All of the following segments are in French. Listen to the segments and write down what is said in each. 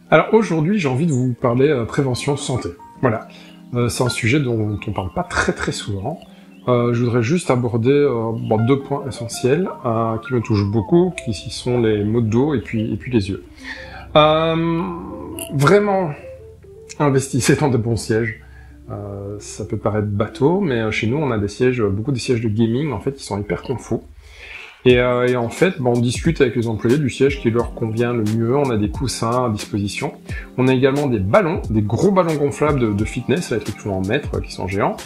Alors aujourd'hui, j'ai envie de vous parler prévention santé. Voilà. C'est un sujet dont on parle pas très souvent. Je voudrais juste aborder deux points essentiels qui me touchent beaucoup, qui sont les maux de dos et puis les yeux. Vraiment, investissez dans de bons sièges. Ça peut paraître bateau, mais chez nous, on a beaucoup de sièges de gaming en fait, qui sont hyper confos. Et en fait, on discute avec les employés du siège qui leur convient le mieux, on a des coussins à disposition. On a également des ballons, des gros ballons gonflables de fitness, les trucs qui font en mètres, qui sont géants.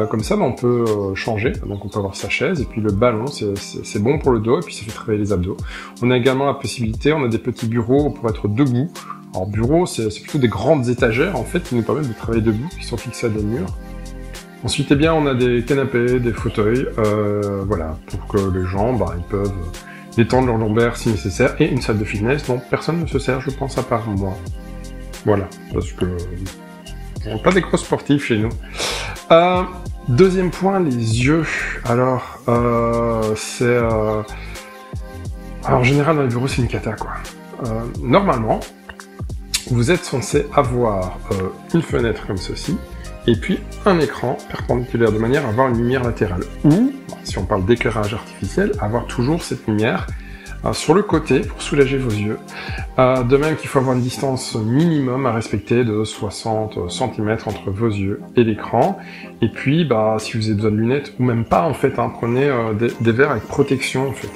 Comme ça, on peut changer, donc on peut avoir sa chaise, et puis le ballon, c'est bon pour le dos, et puis ça fait travailler les abdos. On a également la possibilité, on a des petits bureaux pour être debout. Alors bureau, c'est plutôt des grandes étagères, en fait, qui nous permettent de travailler debout, qui sont fixées à des murs. Ensuite, on a des canapés, des fauteuils, voilà, pour que les gens, ils peuvent détendre leurs lombaires si nécessaire, et une salle de fitness dont personne ne se sert, je pense, à part moi. Voilà, parce que on n'est pas des gros sportifs chez nous. Deuxième point, les yeux. Alors, en général, dans les bureaux, c'est une cata, quoi. Normalement, vous êtes censé avoir une fenêtre comme ceci, et puis un écran perpendiculaire, de manière à avoir une lumière latérale. Ou, si on parle d'éclairage artificiel, avoir toujours cette lumière sur le côté pour soulager vos yeux. De même qu'il faut avoir une distance minimum à respecter de 60 cm entre vos yeux et l'écran. Et puis, si vous avez besoin de lunettes, ou même pas en fait, prenez des verres avec protection en fait.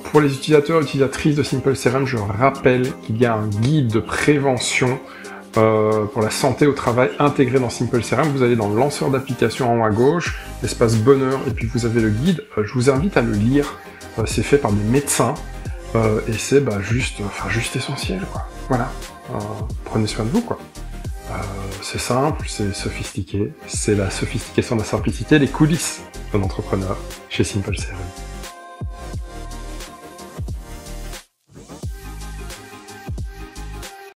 Pour les utilisateurs et utilisatrices de Simple CRM, je rappelle qu'il y a un guide de prévention pour la santé au travail intégré dans Simple CRM. Vous allez dans le lanceur d'application en haut à gauche, l'espace bonheur, et puis vous avez le guide. Je vous invite à le lire. C'est fait par des médecins et c'est juste essentiel, quoi. Voilà. Prenez soin de vous, quoi. C'est simple, c'est sophistiqué. C'est la sophistication de la simplicité, les coulisses d'un entrepreneur chez Simple CRM.